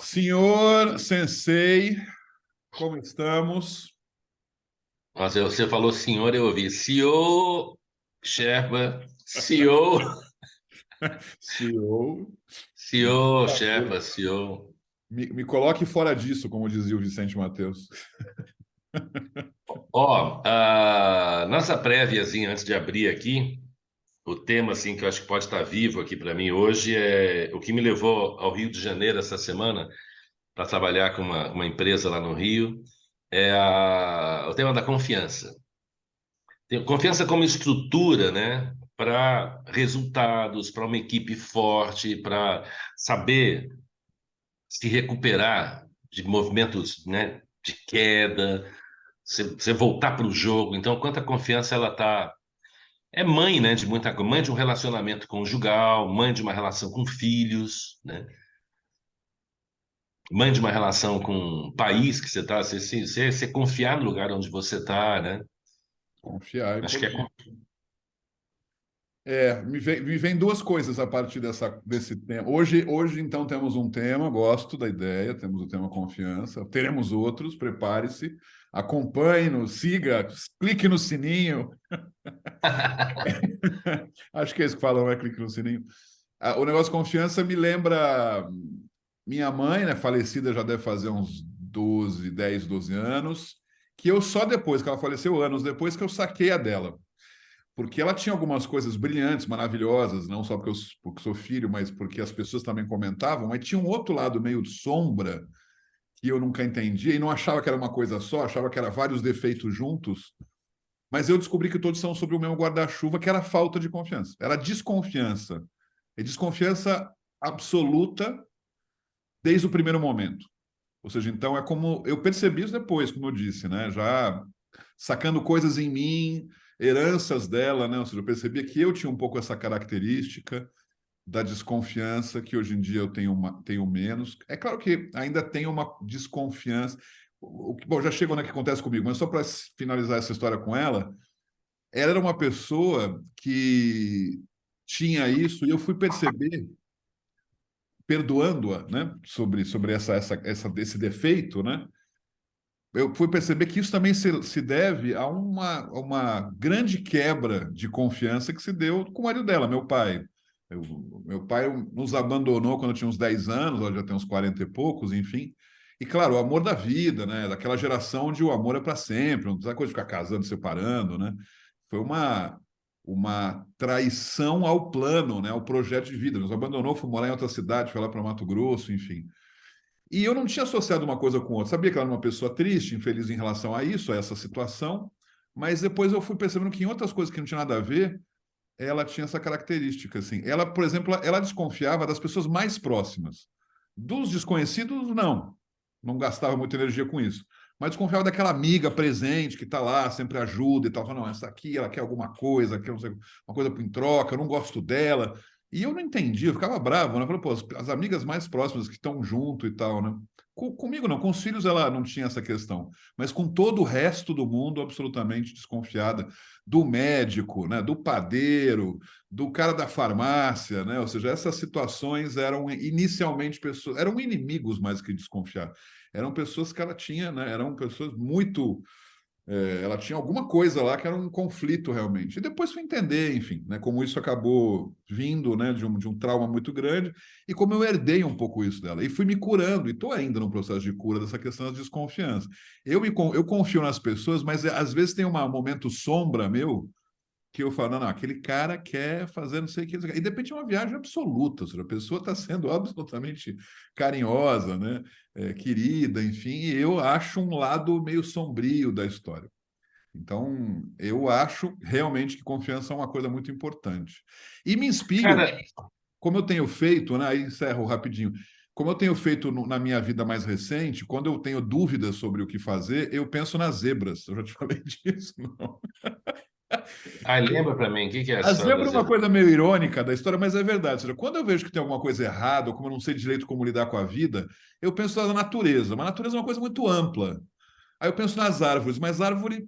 Senhor Sensei, como estamos? Nossa, você falou senhor, eu ouvi. CEO, Sherpa, CEO, CEO, CEO, por favor, Sherpa, CEO. me coloque fora disso, como dizia o Vicente Mateus. Ó, a nossa préviazinha antes de abrir aqui, o tema assim que eu acho que pode estar vivo aqui para mim hoje é o que me levou ao Rio de Janeiro essa semana para trabalhar com uma empresa lá no Rio, o tema da confiança. Confiança como estrutura, né? Para resultados, para uma equipe forte, para saber se recuperar de movimentos, né, de queda, você voltar para o jogo. Então, quanta confiança ela tá. É mãe, né, de muita coisa, mãe de um relacionamento conjugal, mãe de uma relação com filhos, né? Mãe de uma relação com o país que você está, você confiar no lugar onde você está, né? Confiar é Acho que importante. Me vem duas coisas a partir desse tema. Hoje, então, temos um tema, gosto da ideia, temos o tema confiança, teremos outros, prepare-se, acompanhe-nos, siga, clique no sininho. Acho que é isso que falam, é clique no sininho. O negócio de confiança me lembra minha mãe, né, falecida já deve fazer uns 12 anos, que eu só depois que ela faleceu, anos depois que eu saquei a dela. Porque ela tinha algumas coisas brilhantes, maravilhosas, não só porque sou filho, mas porque as pessoas também comentavam, mas tinha um outro lado meio de sombra que eu nunca entendia e não achava que era uma coisa só, achava que era vários defeitos juntos, mas eu descobri que todos são sobre o mesmo guarda-chuva, que era a falta de confiança. Era desconfiança. E desconfiança absoluta desde o primeiro momento. Ou seja, então é como eu percebi isso depois, como eu disse, né? Já sacando coisas em mim, heranças dela, né? Ou seja, eu percebia que eu tinha um pouco essa característica da desconfiança que hoje em dia eu tenho menos. É claro que ainda tenho uma desconfiança. Bom, já chegou no que acontece comigo, mas só para finalizar essa história com ela era uma pessoa que tinha isso e eu fui perceber perdoando-a, né, sobre esse defeito, né, eu fui perceber que isso também se deve a uma grande quebra de confiança que se deu com o marido dela, meu pai. Meu pai nos abandonou quando eu tinha uns 10 anos, ela já tem uns 40 e poucos, enfim. E, claro, o amor da vida, né? Daquela geração onde o amor é para sempre, não precisa coisa de ficar casando, separando, né? Foi uma traição ao plano, né? Ao projeto de vida. Nos abandonou, foi morar em outra cidade, foi lá para Mato Grosso, enfim. E eu não tinha associado uma coisa com outra. Sabia que ela era uma pessoa triste, infeliz em relação a isso, a essa situação, mas depois eu fui percebendo que em outras coisas que não tinha nada a ver, ela tinha essa característica. Assim. Ela, por exemplo, ela desconfiava das pessoas mais próximas. Dos desconhecidos, não. Não gastava muita energia com isso. Mas desconfiava daquela amiga presente que está lá, sempre ajuda e tal. Falava, não, essa aqui, ela quer alguma coisa, quer uma coisa em troca, eu não gosto dela. E eu não entendia, eu ficava bravo, né? Eu falei, pô, as amigas mais próximas que estão junto e tal, né? Comigo não, com os filhos ela não tinha essa questão, mas com todo o resto do mundo absolutamente desconfiada do médico, né, do padeiro, do cara da farmácia, né? Ou seja, essas situações eram inicialmente pessoas, eram inimigos mais que desconfiar. Eram pessoas que ela tinha, né? Eram pessoas muito ela tinha alguma coisa lá que era um conflito realmente. E depois fui entender, enfim, né, como isso acabou vindo, né, de um trauma muito grande e como eu herdei um pouco isso dela. E fui me curando, e estou ainda no processo de cura dessa questão da desconfiança. Eu confio nas pessoas, mas às vezes tem um momento sombra meu que eu falo, não, não, aquele cara quer fazer não sei o que. E de repente é uma viagem absoluta, ou seja, a pessoa está sendo absolutamente carinhosa, né? Querida, enfim, e eu acho um lado meio sombrio da história. Então, eu acho realmente que confiança é uma coisa muito importante. E me inspiro, Cara, como eu tenho feito, né? Aí encerro rapidinho. Como eu tenho feito na minha vida mais recente, quando eu tenho dúvidas sobre o que fazer, eu penso nas zebras. Eu já te falei disso, não? lembra para mim, o que que é a A história da zebra é uma zebra? coisa meio irônica da história, mas é verdade. Ou seja, quando eu vejo que tem alguma coisa errada, ou como eu não sei direito como lidar com a vida, eu penso na natureza. Mas a natureza é uma coisa muito ampla. Aí eu penso nas árvores, mas árvore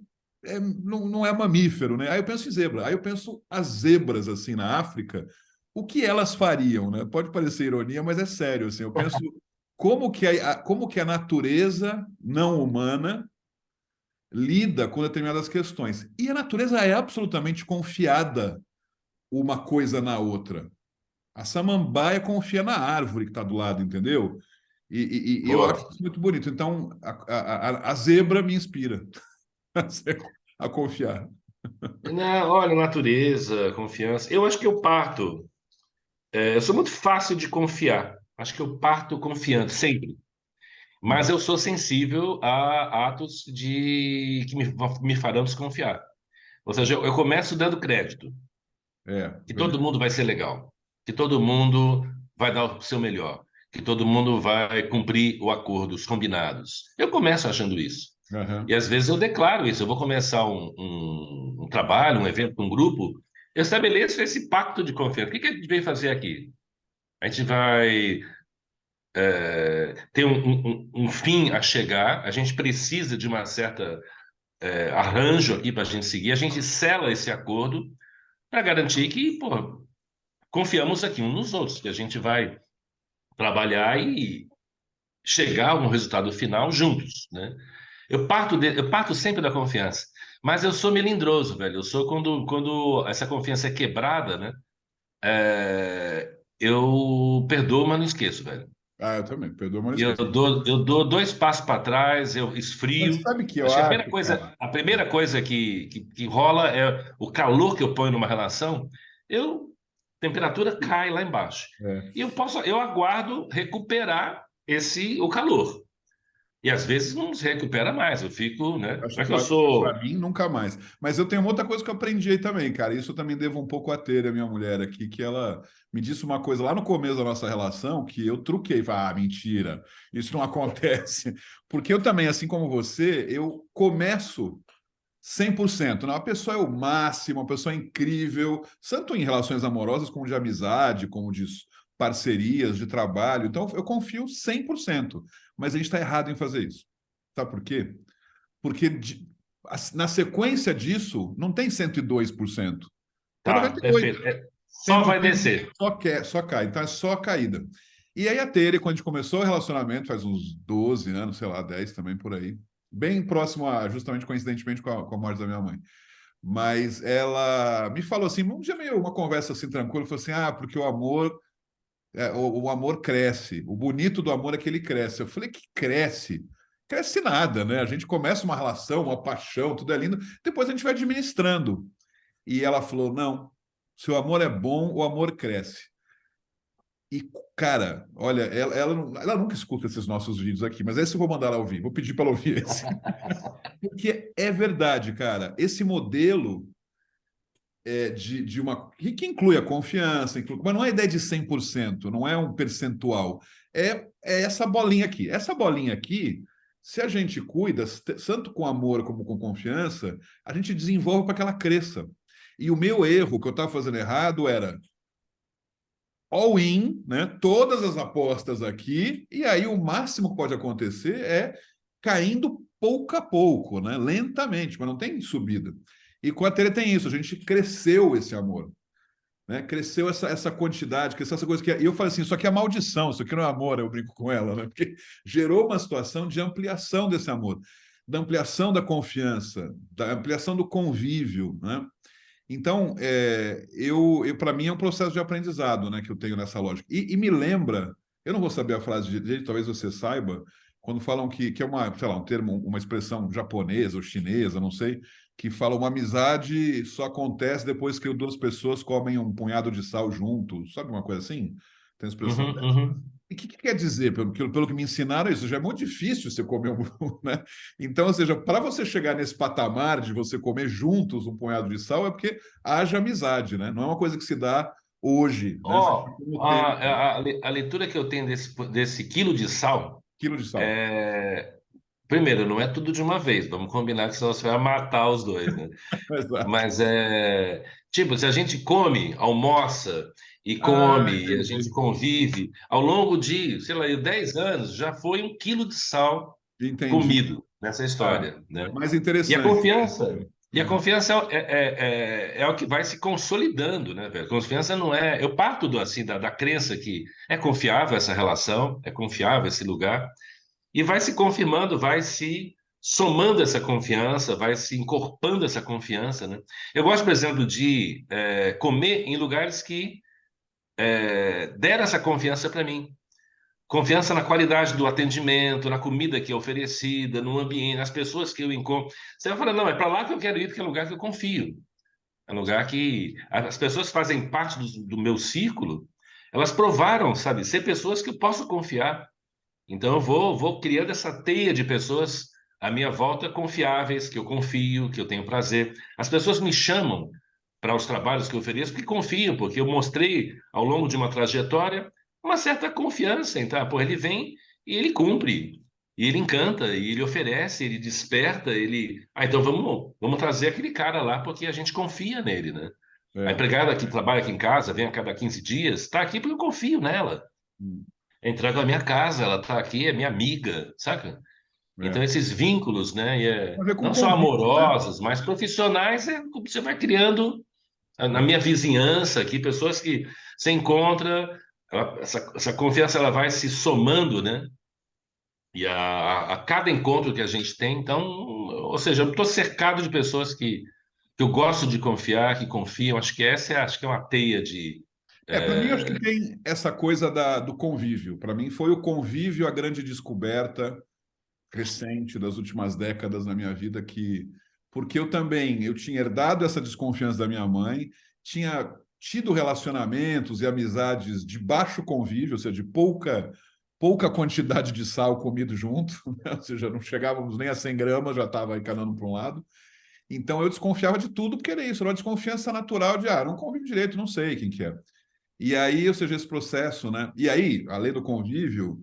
não é mamífero, né? Aí eu penso em zebra. Aí eu penso as zebras, assim, na África, o que elas fariam, né? Pode parecer ironia, mas é sério, assim. Eu penso como que a natureza não humana lida com determinadas questões. E a natureza é absolutamente confiada uma coisa na outra. A samambaia confia na árvore que está do lado, entendeu? E eu acho Pô, isso muito bonito. Então, a zebra me inspira a confiar. olha, natureza, confiança. Eu acho que eu parto. Eu sou muito fácil de confiar. Acho que eu parto confiante, sempre. Mas eu sou sensível a atos que me farão desconfiar. Ou seja, eu começo dando crédito, É, que todo beleza. mundo vai ser legal, que todo mundo vai dar o seu melhor, que todo mundo vai cumprir o acordo, os combinados. Eu começo achando isso. E Aham. às vezes eu declaro isso. Eu vou começar um trabalho, um evento com um grupo, eu estabeleço esse pacto de confiança. O que que a gente veio fazer aqui? A gente vai ter um fim a chegar, a gente precisa de uma certa arranjo aqui para a gente seguir, a gente sela esse acordo para garantir que, pô, confiamos aqui uns nos outros, que a gente vai trabalhar e chegar a um resultado final juntos, né? Eu parto sempre da confiança, mas eu sou melindroso, velho. Eu sou quando essa confiança é quebrada, né? Eu perdoo, mas não esqueço, velho. Ah, eu também, perdoa, mas não E eu esqueço. dou dois passos para trás, eu Mas esfrio. sabe que eu Acho que acho, cara? a primeira coisa que rola é o calor que eu ponho numa relação. A temperatura cai lá embaixo. É. E eu aguardo recuperar o calor. E às vezes não se recupera mais. Eu fico, né? Não Acho é que que eu para sou. mim nunca mais. Mas eu tenho uma outra coisa que eu aprendi aí também, cara. Isso eu também devo um pouco a ter a minha mulher aqui, que ela me disse uma coisa lá no começo da nossa relação que eu truquei. Falei, ah, mentira, isso não acontece. Porque eu também, assim como você, eu começo 100%. Né? A pessoa é o máximo, a pessoa é incrível, tanto em relações amorosas como de amizade, como de parcerias, de trabalho. Então eu confio 100%. Mas a gente está errado em fazer isso. Sabe por quê? Porque na sequência disso, não tem 102%. Tem Tá, 98%. perfeito. Tem Só vai 90%, descer. só cai. Então é só a caída. E aí a Tere, quando a gente começou o relacionamento, faz uns 12 anos, sei lá, 10 também por aí, bem próximo a, justamente coincidentemente com a morte da minha mãe. Mas ela me falou assim, um dia meio uma conversa assim tranquila, falou assim: "Ah, porque o amor o amor cresce. O bonito do amor é que ele cresce." Eu falei: "Que cresce? Cresce nada, né? A gente começa uma relação, uma paixão, tudo é lindo, depois a gente vai administrando." E ela falou: "Não, se o amor é bom, o amor cresce." E, cara, olha, ela nunca escuta esses nossos vídeos aqui, mas esse eu vou mandar ela ouvir, vou pedir para ela ouvir esse. Porque é verdade, cara. Esse modelo de uma. Que inclui a confiança, mas não é ideia de 100%, não é um percentual. É essa bolinha aqui. Essa bolinha aqui, se a gente cuida, tanto com amor como com confiança, a gente desenvolve para que ela cresça. E o meu erro, que eu estava fazendo errado, era all in, né? Todas as apostas aqui, e aí o máximo que pode acontecer é caindo pouco a pouco, né? Lentamente, mas não tem subida. E com a Tere tem isso, a gente cresceu esse amor, né? Cresceu essa quantidade, cresceu essa coisa que. E eu falei assim: isso aqui é maldição, isso aqui não é amor, eu brinco com ela, né? Porque gerou uma situação de ampliação desse amor, da ampliação da confiança, da ampliação do convívio, né? Então, para mim é um processo de aprendizado, né, que eu tenho nessa lógica. E me lembra, eu não vou saber a frase de jeito, talvez você saiba, quando falam que é uma, sei lá, um termo, uma expressão japonesa ou chinesa, não sei, que fala uma amizade só acontece depois que duas pessoas comem um punhado de sal juntos, sabe uma coisa assim? Tem expressão. Uhum, uhum. E o que quer dizer? Pelo que me ensinaram, isso já é muito difícil você comer um, né? Então, ou seja, para você chegar nesse patamar de você comer juntos um punhado de sal, é porque haja amizade, né? Não é uma coisa que se dá hoje, né? Você tem Ó, como tempo, a leitura que eu tenho desse quilo de sal quilo de sal. é. Primeiro, não é tudo de uma vez, vamos combinar que senão você vai matar os dois, né? Exato. Mas é. Tipo, se a gente come, almoça e Ah, come, e a gente entendi. convive, ao longo de, sei lá, 10 anos, já foi um quilo de sal Entendi. comido nessa Ah, história, né? mais E a interessante. confiança. E a confiança é o que vai se consolidando, né, velho? Confiança não é. Eu parto assim, da crença que é confiável essa relação, é confiável esse lugar, e vai se confirmando, vai se somando essa confiança, vai se encorpando essa confiança, né? Eu gosto, por exemplo, de comer em lugares que deram essa confiança para mim. Confiança na qualidade do atendimento, na comida que é oferecida, no ambiente, nas pessoas que eu encontro. Você vai falar, não, é para lá que eu quero ir, porque é um lugar que eu confio. É um lugar que as pessoas que fazem parte do meu círculo, elas provaram, sabe, ser pessoas que eu posso confiar. Então eu vou criando essa teia de pessoas à minha volta confiáveis, que eu confio, que eu tenho prazer. As pessoas me chamam para os trabalhos que eu ofereço porque confiam, porque eu mostrei ao longo de uma trajetória uma certa confiança em, tá? Pô, ele vem e ele cumpre, e ele encanta, e ele oferece, ele desperta, ele. Ah, então vamos trazer aquele cara lá porque a gente confia nele, né? A É. empregada que trabalha aqui em casa, vem a cada 15 dias, está aqui porque eu confio nela. Hum. Entrega a minha casa, ela está aqui, é minha amiga, saca? Então, É. esses vínculos, né, Tem a ver com não só convite, né? amorosos, mas profissionais, como você vai criando na minha vizinhança aqui, pessoas que você encontra, essa confiança ela vai se somando, né? E a cada encontro que a gente tem, então, ou seja, eu estou cercado de pessoas que eu gosto de confiar, que confiam. Acho que acho que é uma teia de. Para mim, acho é, que tem essa coisa do convívio. Para mim, foi o convívio a grande descoberta recente das últimas décadas na minha vida porque eu tinha herdado essa desconfiança da minha mãe, tinha tido relacionamentos e amizades de baixo convívio, ou seja, de pouca quantidade de sal comido junto, né? Ou seja, não chegávamos nem a 100 gramas, já estava encanando para um lado. Então eu desconfiava de tudo, porque era isso, era uma desconfiança natural de, não convivo direito, não sei quem que é. E aí, ou seja, esse processo, né? E aí, além do convívio,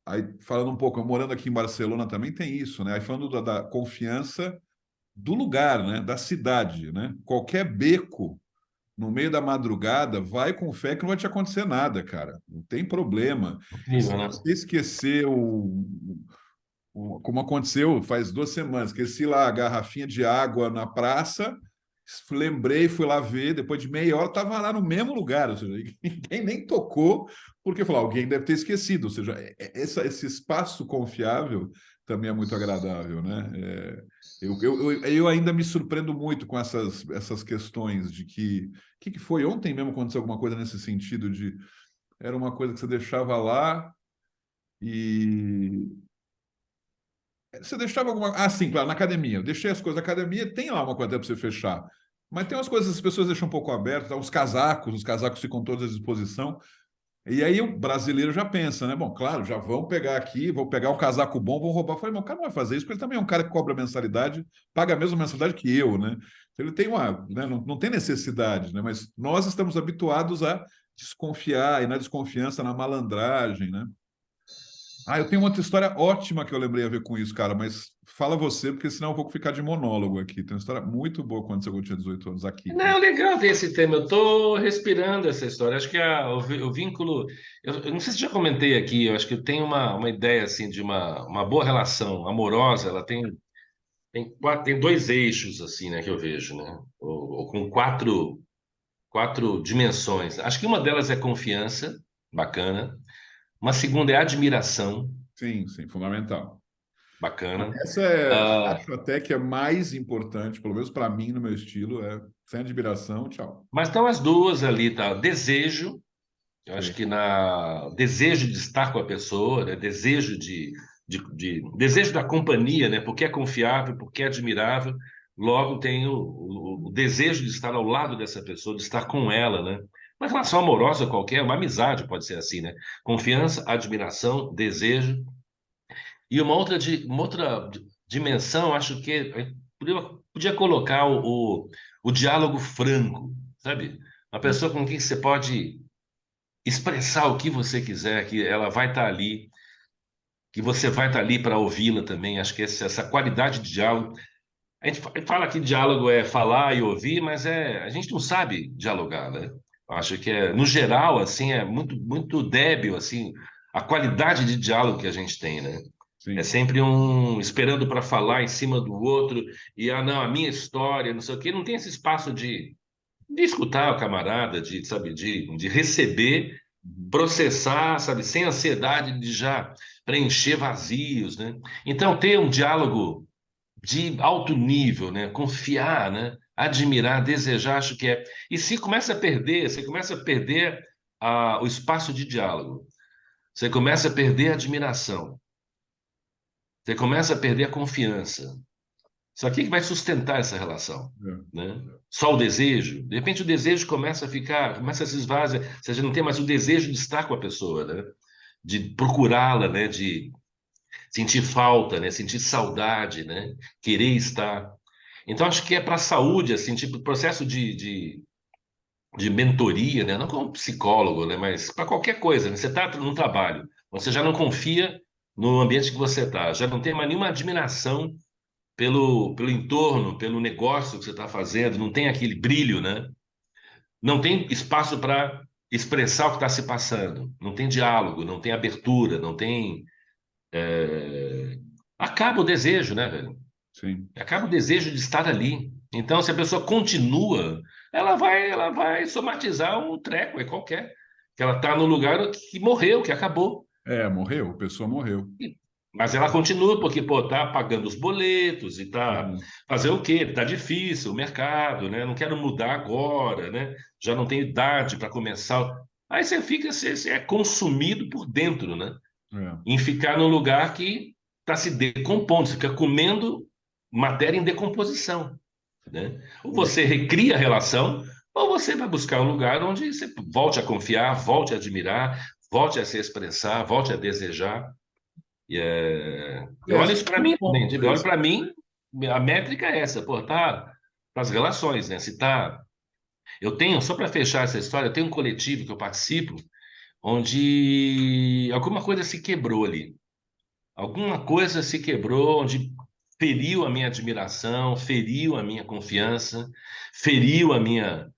aí falando um pouco, eu morando aqui em Barcelona também tem isso, né? Aí falando da confiança do lugar, né? Da cidade, né? Qualquer beco no meio da madrugada, vai com fé que não vai te acontecer nada, cara. Não tem problema. Se incrível, né? você esquecer como aconteceu faz 2 semanas, esqueci lá a garrafinha de água na praça, lembrei, fui lá ver, depois de meia hora estava lá no mesmo lugar, ou seja, ninguém nem tocou, porque falou, alguém deve ter esquecido, ou seja, esse espaço confiável também é muito agradável, né? Eu ainda me surpreendo muito com essas questões de que foi ontem mesmo aconteceu alguma coisa nesse sentido de era uma coisa que você deixava lá e você deixava alguma. Ah, sim, claro, na academia. Eu deixei as coisas. Na academia tem lá uma coisa para você fechar. Mas tem umas coisas que as pessoas deixam um pouco abertas. Tá? Os casacos ficam todos à disposição. E aí o brasileiro já pensa, né? Bom, claro, já vão pegar aqui, vou pegar um casaco bom, vou roubar. Eu falei, mas o cara não vai fazer isso, porque ele também é um cara que cobra mensalidade, paga a mesma mensalidade que eu, né? Então, ele tem uma, né? Não tem necessidade, né? Mas nós estamos habituados a desconfiar, e na desconfiança, na malandragem, né? Eu tenho uma outra história ótima que eu lembrei a ver com isso, cara, mas fala você, porque senão eu vou ficar de monólogo aqui. Tem uma história muito boa quando eu tinha 18 anos aqui. Não, legal ver esse tema. Eu estou respirando essa história. Acho que o vínculo. Eu não sei se já comentei aqui. Eu acho que eu tenho uma ideia assim de uma boa relação amorosa. Ela tem dois eixos assim, né, que eu vejo, né? Ou com quatro dimensões. Acho que uma delas é confiança, bacana. Uma segunda é admiração, Sim, sim, fundamental. bacana. Essa Ah, acho até que é mais importante, pelo menos para mim, no meu estilo, sem admiração, tchau. mas estão as duas ali, tá? Desejo. Eu acho Sim. que na desejo de estar com a pessoa, né? Desejo desejo da companhia, né? Porque é confiável, porque é admirável. Logo tem o desejo de estar ao lado dessa pessoa, de estar com ela, né? Uma relação amorosa qualquer, uma amizade pode ser assim, né? Confiança, admiração, desejo. E uma outra dimensão, acho que a gente podia colocar o diálogo franco, sabe? Uma pessoa com quem você pode expressar o que você quiser, que ela vai estar ali, que você vai estar ali para ouvi-la também. Acho que essa qualidade de diálogo. A gente fala que diálogo é falar e ouvir, mas a gente não sabe dialogar, né? Acho que no geral, assim, é muito, muito débil, assim, a qualidade de diálogo que a gente tem, né? É Sim. sempre um esperando para falar em cima do outro, e não, a minha história, não sei o quê, não tem esse espaço de escutar o camarada, sabe, de receber, Uhum. processar, sabe, sem ansiedade de já preencher vazios, né? Então, ter um diálogo de alto nível, né? Confiar, né? Admirar, desejar, acho que é. E se começa a perder, você começa a perder o espaço de diálogo, você começa a perder a admiração, você começa a perder a confiança. Isso aqui que vai sustentar essa relação, É. né? Só o desejo. De repente o desejo começa a ficar, começa a se esvaziar. Você já não tem mais o desejo de estar com a pessoa, né? De procurá-la, né? De sentir falta, né? Sentir saudade, né? Querer estar. Então acho que é para a saúde, assim, tipo processo de mentoria, né? Não como psicólogo, né? Mas para qualquer coisa, né? Você está no trabalho, você já não confia no ambiente que você está, já não tem mais nenhuma admiração pelo entorno, pelo negócio que você está fazendo, não tem aquele brilho, né? Não tem espaço para expressar o que está se passando, não tem diálogo, não tem abertura, não tem. Acaba o desejo, né, velho? Sim. Acaba o desejo de estar ali. Então, se a pessoa continua, ela vai somatizar um treco aí qualquer. Que ela está no lugar que morreu, que acabou. É, morreu, a pessoa morreu. Mas ela continua porque, pô, tá pagando os boletos e tá É. fazer o quê? Tá difícil o mercado, né? Não quero mudar agora, né? Já não tenho idade para começar. Aí você é consumido por dentro, né? É. Em ficar num lugar que está se decompondo, você fica comendo matéria em decomposição, né? Ou você recria a relação, ou você vai buscar um lugar onde você volte a confiar, volte a admirar, volte a se expressar, volte a desejar. Eu olho Acho isso que para tem um mim também, ponto entendeu? Eu olho esse. para mim, a métrica é essa, pô, tá para as relações, né? Se tá, eu tenho, só para fechar essa história, eu tenho um coletivo que eu participo, onde alguma coisa se quebrou ali, alguma coisa se quebrou, onde feriu a minha admiração, feriu a minha confiança, feriu a minha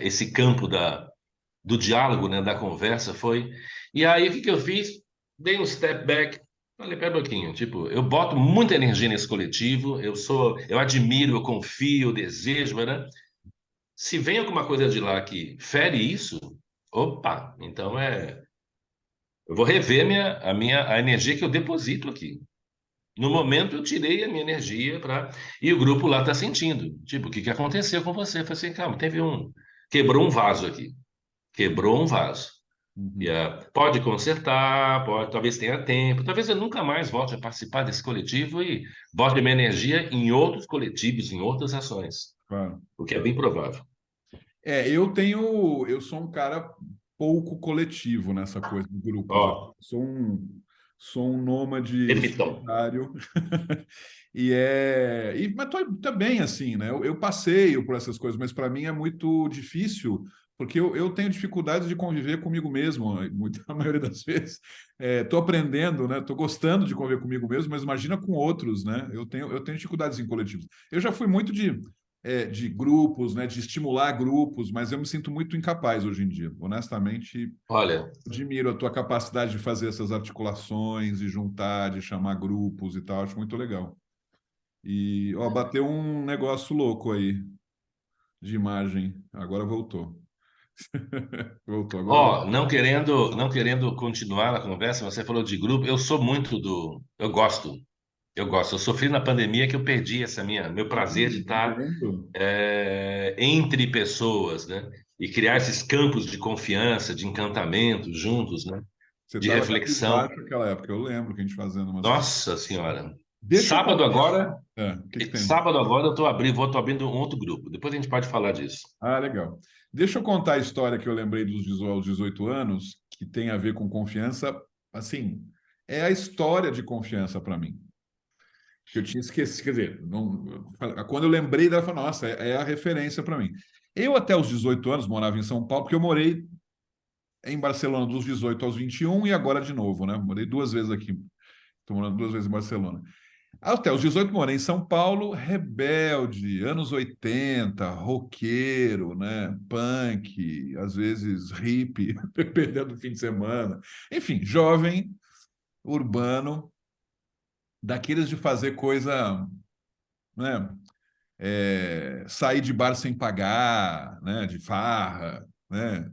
esse campo do diálogo, né, da conversa foi. E aí o que que eu fiz? Dei um step back. Falei, pera um pouquinho, tipo, eu boto muita energia nesse coletivo, eu admiro, eu confio, eu desejo, né? Se vem alguma coisa de lá que fere isso, opa, então eu vou rever a energia que eu deposito aqui. No momento eu tirei a minha energia para e o grupo lá está sentindo. Tipo, o que que aconteceu com você? Eu falei assim, calma, quebrou um vaso aqui, quebrou um vaso. Uhum. Pode consertar, talvez tenha tempo, talvez eu nunca mais volte a participar desse coletivo e bote minha energia em outros coletivos, em outras ações, Claro. o que é bem provável. Eu sou um cara pouco coletivo nessa coisa de grupos. Eu Ó, sou um nômade ermitão. solitário. Mas tô bem assim, né? Eu passeio por essas coisas, mas para mim é muito difícil, porque eu tenho dificuldade de conviver comigo mesmo, a maioria das vezes. Estou aprendendo, né? Estou gostando de conviver comigo mesmo, mas imagina com outros, né? Eu tenho dificuldades em coletivos. Eu já fui muito de grupos, né? De estimular grupos, mas eu me sinto muito incapaz hoje em dia. Honestamente, Olha, admiro a tua capacidade de fazer essas articulações, de juntar, de chamar grupos e tal. Acho muito legal. E, ó, bateu um negócio louco aí de imagem. Agora voltou. Voltou, agora voltou. não querendo continuar na conversa, você falou de grupo, eu gosto. Eu sofri na pandemia que eu perdi meu prazer de estar Entendo. entre pessoas, né? E criar esses campos de confiança, de encantamento juntos, né? Você De estava reflexão. cabisbaixo naquela época. Eu lembro que a gente fazendo umas coisas. Nossa Senhora. Deixa eu Sábado contar. agora, O que que tem? sábado agora tô abrindo um outro grupo. Depois a gente pode falar disso. Ah, legal. Deixa eu contar a história que eu lembrei aos 18 anos, que tem a ver com confiança. Assim, é a história de confiança para mim. Que eu tinha esquecido. Quer dizer, quando eu lembrei dela, eu falei, nossa, é a referência para mim. Eu, até os 18 anos, morava em São Paulo, porque eu morei em Barcelona dos 18 aos 21 e agora de novo, né? Morei duas vezes aqui. Estou morando duas vezes em Barcelona. Até os 18 morei em São Paulo, rebelde, anos 80, roqueiro, né? Punk, às vezes hippie, dependendo do fim de semana. Enfim, jovem, urbano. daqueles de fazer coisa, né? Sair de bar sem pagar, né? De farra, né?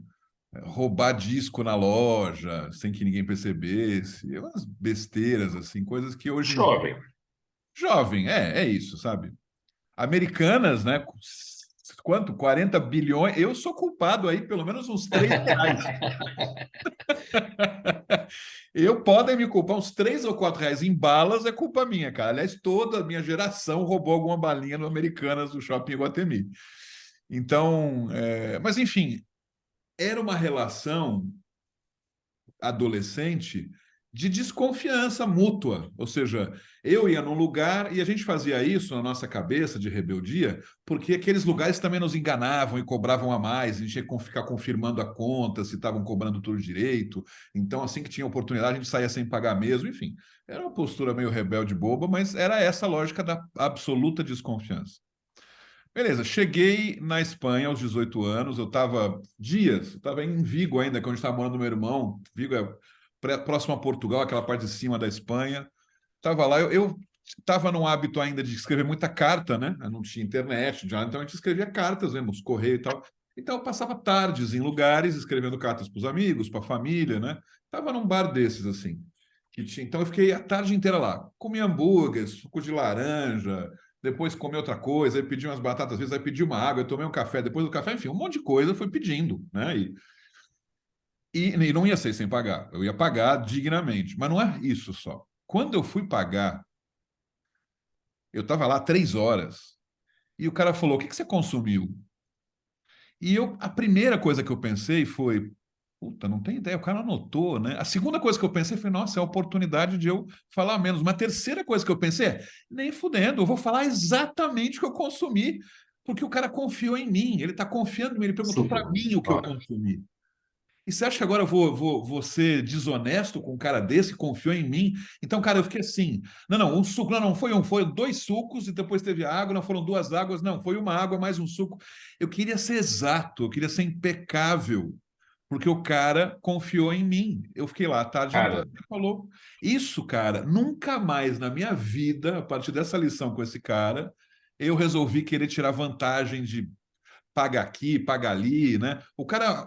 Roubar disco na loja sem que ninguém percebesse, umas besteiras assim, coisas que hoje em dia Jovem. jovem, é isso, sabe? Americanas, né? Quanto? 40 bilhões. Eu sou culpado aí, pelo menos uns R$ 3. Eu podem me culpar uns R$ 3 ou R$ 4 em balas, é culpa minha, cara. Aliás, toda a minha geração roubou alguma balinha no Americanas do Shopping Iguatemi. Então, mas enfim, era uma relação adolescente de desconfiança mútua. Ou seja, eu ia num lugar e a gente fazia isso na nossa cabeça de rebeldia, porque aqueles lugares também nos enganavam e cobravam a mais, a gente tinha que ficar confirmando a conta, se estavam cobrando tudo direito. Então, assim que tinha oportunidade, a gente saía sem pagar mesmo. Enfim, era uma postura meio rebelde boba, mas era essa a lógica da absoluta desconfiança. Beleza, cheguei na Espanha aos 18 anos, eu estava dias, estava em Vigo ainda, quando estava morando com meu irmão. Vigo é próximo a Portugal, aquela parte de cima da Espanha. Estava lá, eu estava num hábito ainda de escrever muita carta, né? Eu não tinha internet já, então a gente escrevia cartas, né? Nos correios e tal. Então eu passava tardes em lugares escrevendo cartas para os amigos, para a família, né? Estava num bar desses, assim. Então eu fiquei a tarde inteira lá. Comi hambúrguer, suco de laranja, depois comi outra coisa, aí pedi umas batatas, às vezes aí pedi uma água, eu tomei um café, depois do café, enfim, um monte de coisa eu fui pedindo, né? E não ia ser sem pagar, eu ia pagar dignamente. Mas não é isso só. Quando eu fui pagar, eu estava lá 3 horas e o cara falou: O que que você consumiu? E a primeira coisa que eu pensei foi: Puta, não tem ideia, o cara anotou, né? A segunda coisa que eu pensei foi: Nossa, é a oportunidade de eu falar menos. Uma terceira coisa que eu pensei é: Nem fudendo, eu vou falar exatamente o que eu consumi, porque o cara confiou em mim, ele está confiando em mim, ele perguntou para Sim. mim o que eu Ó, consumi. E você acha que agora eu vou ser desonesto com um cara desse que confiou em mim? Então, cara, eu fiquei assim: não, um suco, não foi um, foi dois sucos e depois teve água, não foram duas águas, não, foi uma água mais um suco. Eu queria ser exato, eu queria ser impecável, porque o cara confiou em mim. Eu fiquei lá a tarde inteira. cara, Ele falou: Isso, cara, nunca mais na minha vida, a partir dessa lição com esse cara, eu resolvi querer tirar vantagem de paga aqui, paga ali, né?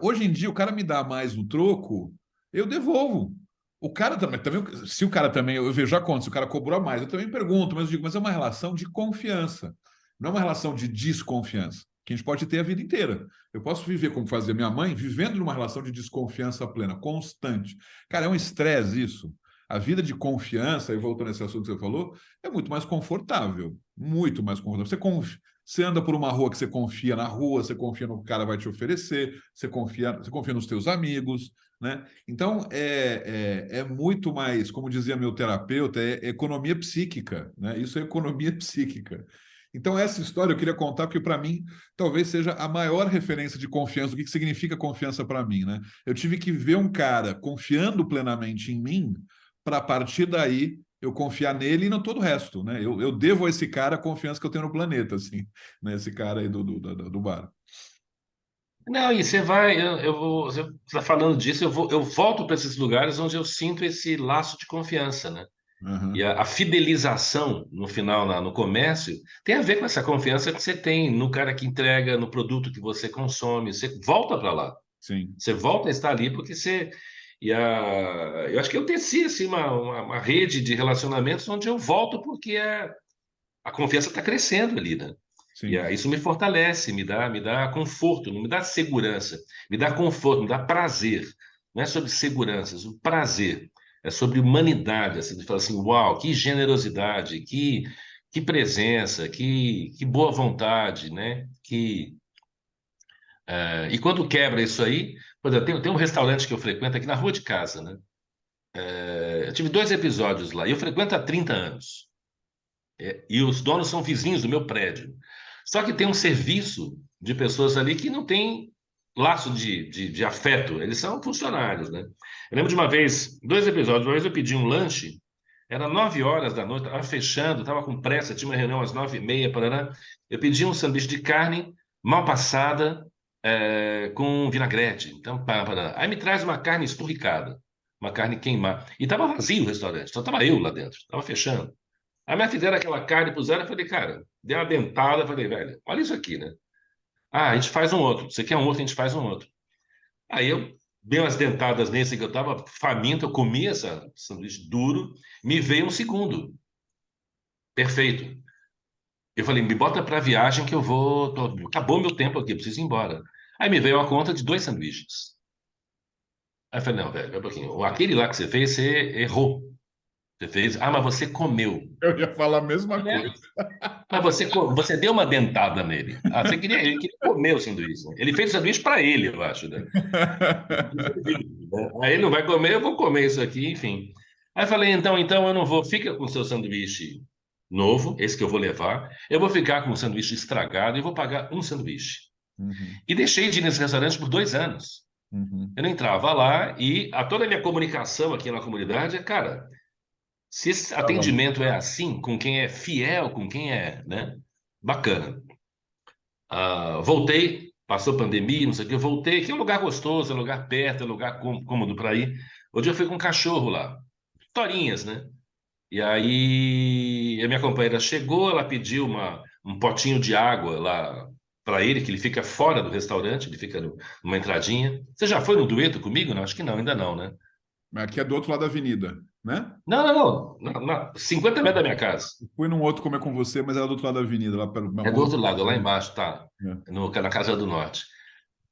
Hoje em dia, o cara me dá mais no troco, eu devolvo. O cara também, se o cara também, eu vejo a conta, se o cara cobrou a mais, eu também pergunto, mas eu digo, mas é uma relação de confiança, não é uma relação de desconfiança, que a gente pode ter a vida inteira. Eu posso viver como fazia minha mãe, vivendo numa relação de desconfiança plena, constante. Cara, é um estresse isso. A vida de confiança, e voltando a esse assunto que você falou, é muito mais confortável, muito mais confortável. Você anda por uma rua que você confia na rua, você confia no que o cara vai te oferecer, você confia nos teus amigos, né? Então é muito mais, como dizia meu terapeuta, é economia psíquica, né? Isso é economia psíquica. Então essa história eu queria contar porque para mim talvez seja a maior referência de confiança. O que significa confiança para mim, né? Eu tive que ver um cara confiando plenamente em mim para a partir daí eu confiar nele e não todo o resto, né? Eu devo a esse cara a confiança que eu tenho no planeta, assim, né? Esse cara aí do bar. não, e você vai, você está falando disso, eu volto para esses lugares onde eu sinto esse laço de confiança, né? E Aham. a fidelização no final, no comércio, tem a ver com essa confiança que você tem no cara que entrega, no produto que você consome. Você volta para lá. Sim, Você volta a estar ali porque você. Eu acho que eu teci assim, uma rede de relacionamentos onde eu volto porque a confiança está crescendo ali, né? sim, Isso me fortalece, me dá conforto, não me dá segurança, me dá conforto, me dá prazer. Não é sobre segurança, é sobre prazer. É sobre humanidade, assim, de falar assim, uau, que generosidade, que presença, que boa vontade, né? E quando quebra isso aí, por exemplo, tem um restaurante que eu frequento aqui na rua de casa, né? Eu tive 2 episódios lá, e eu frequento há 30 anos. E os donos são vizinhos do meu prédio. Só que tem um serviço de pessoas ali que não tem laço de afeto, eles são funcionários, né? Eu lembro de uma vez, 2 episódios, uma vez eu pedi um lanche, era 9 horas da noite, estava fechando, estava com pressa, tinha uma reunião às 9h30, parará. Eu pedi um sanduíche de carne mal passada, com vinagrete. Então, parará. Aí me traz uma carne esturricada, uma carne queimada. E estava vazio o restaurante, só estava eu lá dentro, estava fechando. Aí me fizeram aquela carne, puseram, eu falei, cara, dei uma dentada, eu falei, velho, olha isso aqui, né? Ah, a gente faz um outro. Você quer um outro, a gente faz um outro. Aí eu dei umas dentadas nesse que eu tava faminto, eu comi essa sanduíche duro, me veio um segundo. Perfeito. Eu falei, me bota pra viagem que eu vou. Acabou meu tempo aqui, eu preciso ir embora. Aí me veio a conta de 2 sanduíches. Aí eu falei, não, velho, um pouquinho. Aquele lá que você fez, você errou. Você fez, ah, mas você comeu. Eu ia falar a mesma coisa. Mas você deu uma dentada nele. Ah, ele queria comer o sanduíche, né? Ele fez o sanduíche para ele, eu acho, né? Aí ele não vai comer, eu vou comer isso aqui, enfim. Aí eu falei, então eu não vou, fica com o seu sanduíche novo, esse que eu vou levar. Eu vou ficar com o sanduíche estragado e vou pagar um sanduíche. Uhum, E deixei de ir nesse restaurante por 2 anos. uhum. Eu não entrava lá e toda a minha comunicação aqui na comunidade é, cara, se esse Tá bom. atendimento é assim, com quem é fiel, com quem é, né? Bacana. Voltei, passou pandemia, não sei o que, eu voltei, que é um lugar gostoso, é um lugar perto, é um lugar cômodo para ir. Hoje eu fui com um cachorro lá, historinhas, né? E aí a minha companheira chegou, ela pediu um potinho de água lá para ele, que ele fica fora do restaurante, ele fica numa entradinha. Você já foi no dueto comigo? Não, acho que não, ainda não, né? Mas aqui é do outro lado da avenida, né? Não, 50 metros da minha casa. Fui num outro comer com você, mas era do outro lado da avenida, lá pelo na É do rua. outro lado, lá embaixo, tá? É. Na Casa do Norte.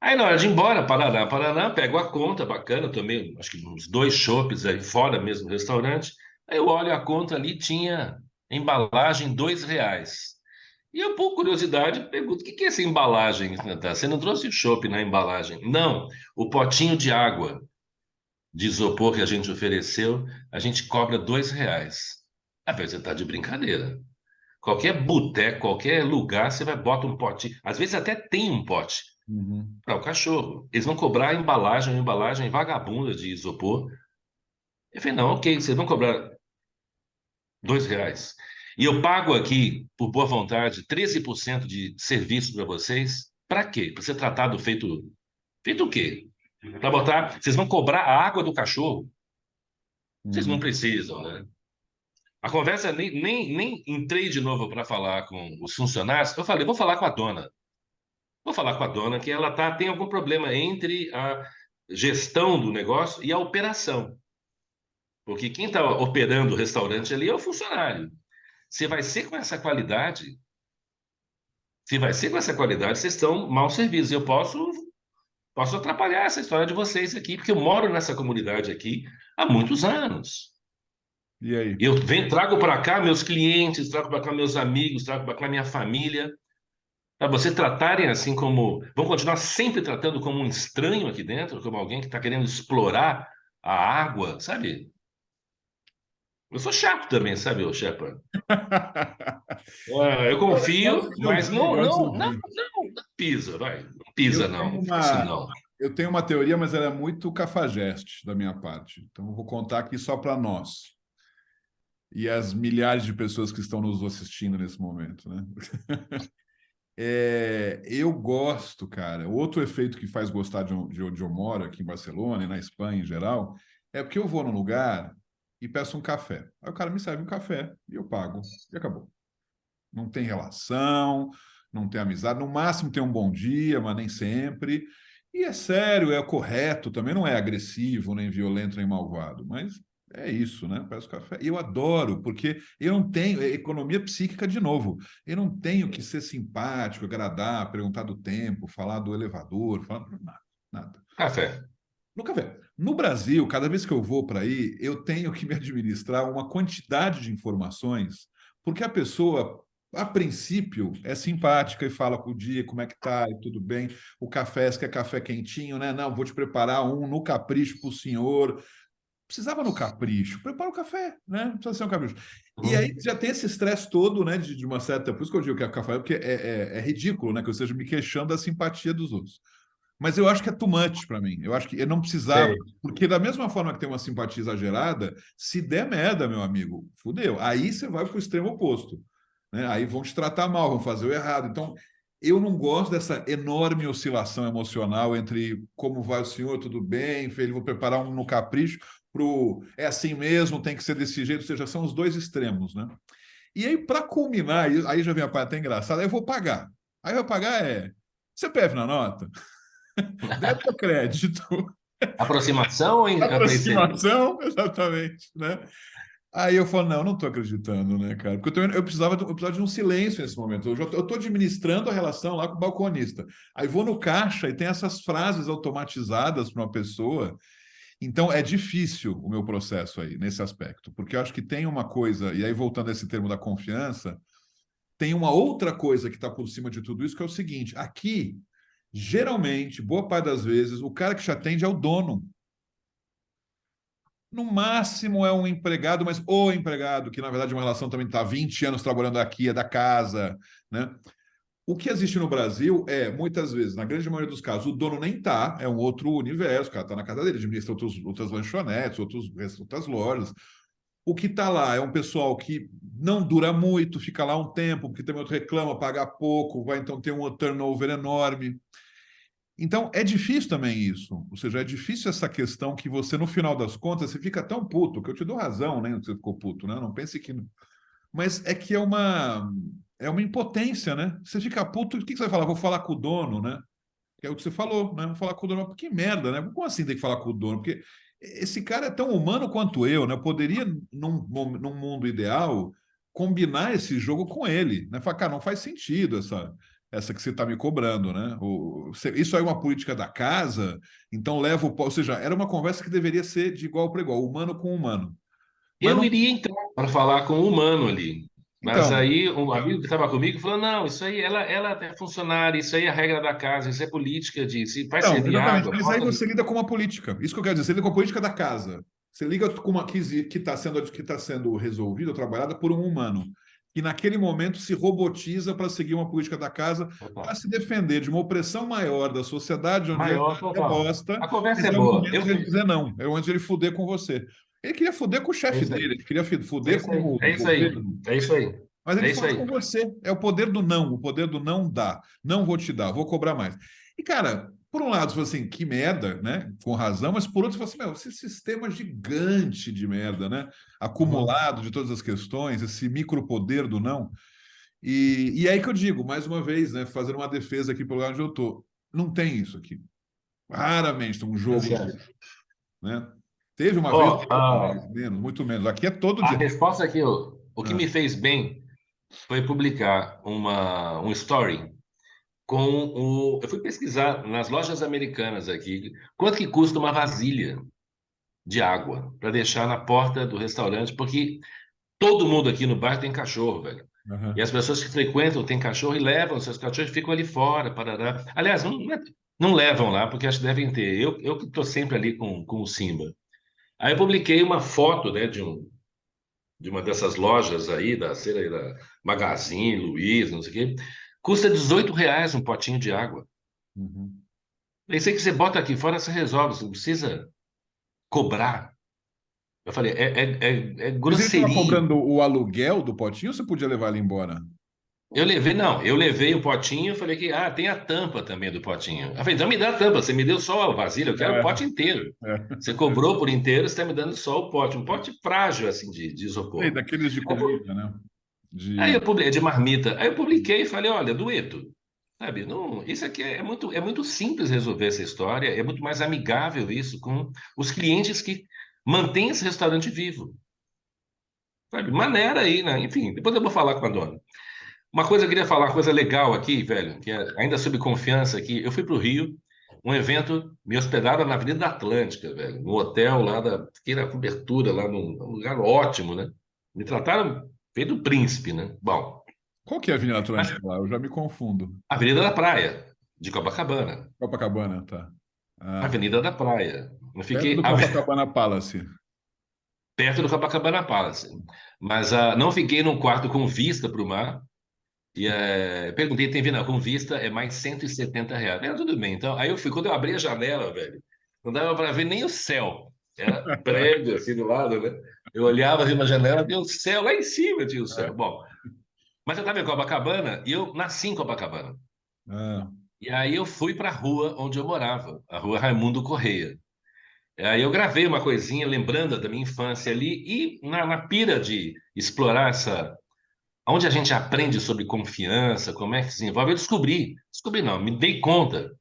Aí na hora de ir embora, Paraná, pego a conta, bacana, tomei acho que uns 2 chopes aí fora mesmo do restaurante. Aí eu olho a conta ali, tinha embalagem R$ 2. E eu, por curiosidade, pergunto: o que que é essa embalagem, Natan? Você não trouxe o chopp na embalagem? Não, o potinho de água de isopor que a gente ofereceu, a gente cobra R$ 2. Ah, velho, você tá de brincadeira. Qualquer boteco, qualquer lugar, você vai bota um potinho. Às vezes até tem um pote Uhum. para o cachorro. Eles vão cobrar a embalagem, uma embalagem vagabunda de isopor. Eu falei, não, ok, vocês vão cobrar R$ 2. E eu pago aqui, por boa vontade, 13% de serviço para vocês. Para quê? Para ser tratado feito. Feito o quê? Para botar. Vocês vão cobrar a água do cachorro? Vocês não Uhum. precisam, né? A conversa nem entrei de novo para falar com os funcionários. Eu falei, vou falar com a dona. Vou falar com a dona que ela tem algum problema entre a gestão do negócio e a operação. Porque quem está operando o restaurante ali é o funcionário. Se vai ser com essa qualidade, se vai ser com essa qualidade, vocês estão mal servidos. Eu posso atrapalhar essa história de vocês aqui, porque eu moro nessa comunidade aqui há muitos anos. E aí? Eu trago para cá meus clientes, trago para cá meus amigos, trago para cá minha família. Para você tratarem assim como. Vão continuar sempre tratando como um estranho aqui dentro, como alguém que está querendo explorar a água, sabe? Eu sou chato também, sabe, ô Shepard? Eu confio, Gosto de mas ouvir, não, gosto de não, não, ouvir. não pisa, vai. Não Eu pisa, tenho não. Fica assim, uma, não. eu tenho uma teoria, mas ela é muito cafajeste da minha parte. Então, eu vou contar aqui só para nós e as milhares de pessoas que estão nos assistindo nesse momento, né? Eu gosto, cara. Outro efeito que faz gostar de onde eu moro, aqui em Barcelona e na Espanha em geral, é porque eu vou num lugar e peço um café. Aí o cara me serve um café e eu pago e acabou. Não tem relação, não tem amizade. No máximo tem um bom dia, mas nem sempre. E é sério, é correto, também não é agressivo, nem violento, nem malvado, mas é isso, né? Peço café. E eu adoro, porque eu não tenho, economia psíquica de novo. Eu não tenho que ser simpático, agradar, perguntar do tempo, falar do elevador, falar nada, nada. Café. No café. No Brasil, cada vez que eu vou para aí, eu tenho que me administrar uma quantidade de informações, porque a pessoa, a princípio, é simpática e fala com o dia, como é que tá, e tudo bem. O café, se quer café quentinho, né? Não, vou te preparar um no capricho para o senhor. Precisava no capricho, prepara o café, né? Não precisa ser um capricho. E aí Hum, já tem esse estresse todo, né? De uma certa. Por isso que eu digo que é café, porque é ridículo, né? Que eu esteja me queixando da simpatia dos outros. Mas eu acho que é too much para mim. Eu acho que eu não precisava, sei. porque da mesma forma que tem uma simpatia exagerada, se der merda, meu amigo, fudeu. Aí você vai para o extremo oposto, né? Aí vão te tratar mal, vão fazer o errado. Então, eu não gosto dessa enorme oscilação emocional entre como vai o senhor, tudo bem, filho, vou preparar um no capricho, é assim mesmo, tem que ser desse jeito, ou seja, são os dois extremos, né? E aí, para culminar, aí já vem a parte até engraçada, eu vou pagar. Aí eu vou pagar CPF na nota, débito ou crédito, Aproximação ou aparecimento? aproximação, exatamente, né? Aí eu falo, não estou acreditando, né, cara? Porque eu precisava de um silêncio nesse momento. Eu estou administrando a relação lá com o balconista. Aí vou no caixa e tem essas frases automatizadas para uma pessoa. Então é difícil o meu processo aí, nesse aspecto. Porque eu acho que tem uma coisa, e aí voltando a esse termo da confiança, tem uma outra coisa que está por cima de tudo isso, que é o seguinte: aqui, geralmente, boa parte das vezes, o cara que te atende é o dono. No máximo é um empregado, mas o empregado, que na verdade uma relação também está há 20 anos trabalhando aqui, é da casa, né? O que existe no Brasil é, muitas vezes, na grande maioria dos casos, o dono nem está, é um outro universo, o cara está na casa dele, administra outras lanchonetes, outras lojas. O que está lá é um pessoal que não dura muito, fica lá um tempo, porque também outro reclama, paga pouco, vai então ter um turnover enorme. Então, é difícil também isso. Ou seja, é difícil essa questão que você, no final das contas, você fica tão puto, que eu te dou razão, né? Você ficou puto, né? Não pense que. Mas é que é uma impotência, né? Você fica puto, o que você vai falar? Vou falar com o dono, né? Que é o que você falou, né? Vou falar com o dono. Que merda, né? Como assim tem que falar com o dono? Porque esse cara é tão humano quanto eu, né? Eu poderia, num mundo ideal, combinar esse jogo com ele, né? Falar, cara, não faz sentido essa que você está me cobrando, né? Isso aí é uma política da casa, então leva o. Ou seja, era uma conversa que deveria ser de igual para igual, humano com humano. Mas Eu não. iria então para falar com o humano ali. Mas Então, aí um amigo que estava comigo falou: não, isso aí ela é funcionária, isso aí é a regra da casa, isso é política de se vai Então, servir exatamente. água, Mas aí bota ali. você lida com uma política. Isso que eu quero dizer. Você lida com a política da casa. Você liga com uma que está sendo resolvida, trabalhada por um humano, que naquele momento se robotiza para seguir uma política da casa, para Total. se defender de uma opressão maior da sociedade, onde ele Maior, é total. bosta, A conversa mas é é o boa. momento de ele dizer não. É o momento de ele fuder com você. Ele queria fuder com o É chefe isso aí. dele, ele queria É fuder isso com aí. o É isso aí. governo. É isso aí. Mas ele É isso faz aí. com você. É o poder do não. O poder do não dá. Não vou te dar, vou cobrar mais. E, cara, por um lado, você fala assim, que merda, né? Com razão, mas por outro, você fala assim, meu, esse sistema gigante de merda, né? Uhum. Acumulado de todas as questões, esse micropoder do não. E é aí que eu digo, mais uma vez, né? Fazendo uma defesa aqui pelo lugar onde eu tô. Não tem isso aqui. Raramente tem um jogo, né? Teve uma vez, Ó, menos, muito menos. Aqui é todo a dia. resposta aqui, o que Ah, me fez bem foi publicar um story com o. Eu fui pesquisar nas lojas americanas aqui quanto que custa uma vasilha de água para deixar na porta do restaurante, porque todo mundo aqui no bairro tem cachorro, velho. E aham. as pessoas que frequentam têm cachorro e levam seus cachorros e ficam ali fora, parará. Aliás, não levam lá, porque acho que devem ter. Eu que estou sempre ali com o Simba. Aí eu publiquei uma foto, né, de uma dessas lojas aí, sei lá, da Magazine, Luiza, não sei o quê. Custa R$ 18 um potinho de água. Uhum. Esse aí que você bota aqui fora, você resolve, você não precisa cobrar. Eu falei, é Mas ele estava grosseria. cobrando o aluguel do potinho ou você podia levar ele embora? Eu levei o potinho, falei que, tem a tampa também do potinho. Eu falei, então me dá a tampa, você me deu só a vasilha, eu quero o É, pote inteiro. é. Você cobrou por inteiro, você está me dando só o pote, um pote frágil, assim, de Sei, isopor. daqueles de Aí, comida, né? aí De. eu publiquei, de marmita, aí eu publiquei e falei, olha, dueto, sabe, não, isso aqui é muito simples resolver essa história, é muito mais amigável isso com os clientes que mantêm esse restaurante vivo, sabe, maneira aí, né? Enfim, depois eu vou falar com a dona. Uma coisa eu queria falar, uma coisa legal aqui, velho, que é ainda sob confiança aqui. Eu fui para o Rio, um evento, me hospedaram na Avenida Atlântica, velho, no hotel lá fiquei na cobertura, lá num lugar ótimo, né? Me trataram feito príncipe, né? Bom, Qual que é a Avenida mas Atlântica lá? Eu já me confundo. Avenida da Praia, de Copacabana. Copacabana, tá. Ah, Avenida da Praia. Eu perto fiquei do Copacabana Palace. perto do Copacabana Palace. Mas não fiquei num quarto com vista para o mar. E perguntei, tem venda com vista, é mais R$ 170. Tudo bem. Então, aí eu fui, quando eu abri a janela, velho, não dava para ver nem o céu. Era prédio assim do lado, né? Eu olhava assim na janela, tinha o céu, lá em cima tinha o céu. Bom, mas eu estava em Copacabana e eu nasci em Copacabana. Ah, E aí eu fui para a rua onde eu morava, a rua Raimundo Correia. Aí eu gravei uma coisinha lembrando da minha infância ali e na pira de explorar onde a gente aprende sobre confiança, como é que se desenvolve, eu descobri não, me dei conta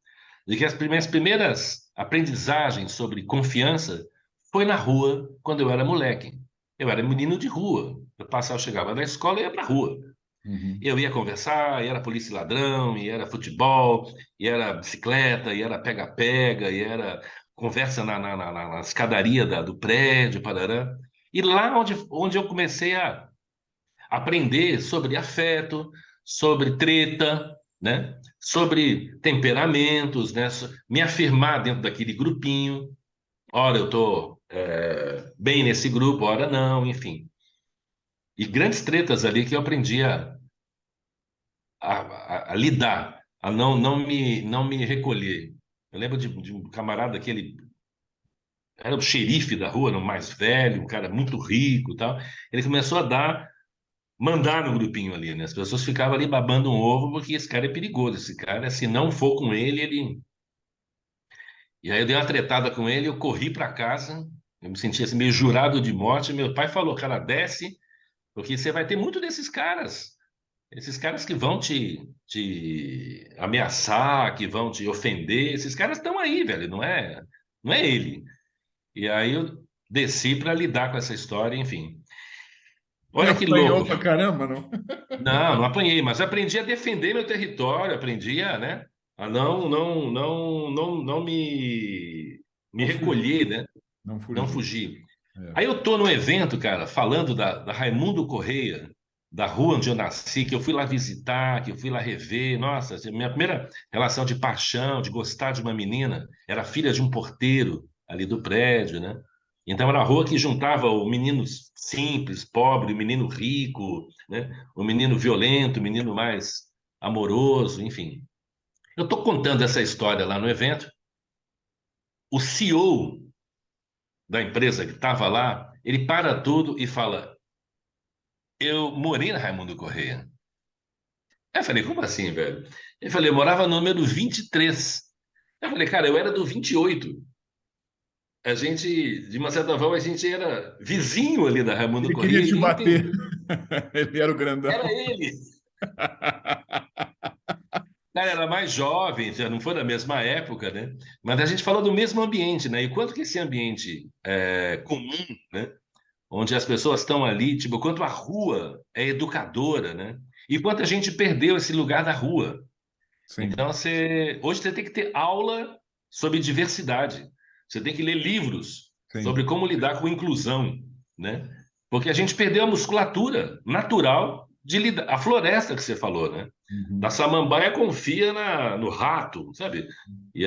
de que as minhas primeiras aprendizagens sobre confiança foi na rua, quando eu era moleque. Eu era menino de rua. Eu chegava da escola e ia para a rua. Uhum. Eu ia conversar, e era polícia e ladrão, e era futebol, e era bicicleta, e era pega-pega, e era conversa na escadaria do prédio, parará. E lá onde eu comecei a aprender sobre afeto, sobre treta, né? Sobre temperamentos, né? Me afirmar dentro daquele grupinho. Ora, eu estou bem nesse grupo, ora não, enfim. E grandes tretas ali que eu aprendi a lidar, a não me recolher. Eu lembro de um camarada que ele era o xerife da rua, no mais velho, um cara muito rico e tal. Ele começou a mandar no grupinho ali, né? As pessoas ficavam ali babando um ovo porque esse cara é perigoso. Esse cara, se não for com ele, ele. E aí eu dei uma tretada com ele, eu corri para casa, eu me sentia assim, meio jurado de morte. Meu pai falou, cara, desce, porque você vai ter muito desses caras. Esses caras que vão te ameaçar, que vão te ofender, esses caras estão aí, velho, não é ele. E aí eu desci para lidar com essa história, enfim. E Olha que apanhou louco. pra caramba, não? Não, não apanhei, mas aprendi a defender meu território, aprendi a, né, a não me Não fugiu. recolher, né, Não não fugiu. fugir. É. Aí eu tô num evento, cara, falando da Raimundo Correia, da rua onde eu nasci, que eu fui lá visitar, que eu fui lá rever. Nossa, assim, minha primeira relação de paixão, de gostar de uma menina, era filha de um porteiro ali do prédio, né? Então era a rua que juntava o menino simples, pobre, o menino rico, né? O menino violento, o menino mais amoroso, enfim. Eu tô contando essa história lá no evento. O CEO da empresa que estava lá, ele para tudo e fala: Eu morei na Raimundo Correia. Aí eu falei: Como assim, velho? Ele falou: Eu morava no número 23. Eu falei: Cara, eu era do 28. A gente, de uma certa forma, a gente era vizinho ali da Raimundo Ele queria Correia e te nem bater. entendi. Ele era o grandão. Era ele. Cara, era mais jovem, já não foi da mesma época, né? Mas a gente falou do mesmo ambiente, né? E quanto que esse ambiente é comum, né? Onde as pessoas estão ali, tipo, quanto a rua é educadora, né? E quanto a gente perdeu esse lugar da rua. Sim, Então, hoje você tem que ter aula sobre diversidade. Você tem que ler livros sim. sobre como lidar com inclusão, né? Porque a gente perdeu a musculatura natural de lidar. A floresta que você falou, né? Da Uhum. samambaia confia no rato, sabe? E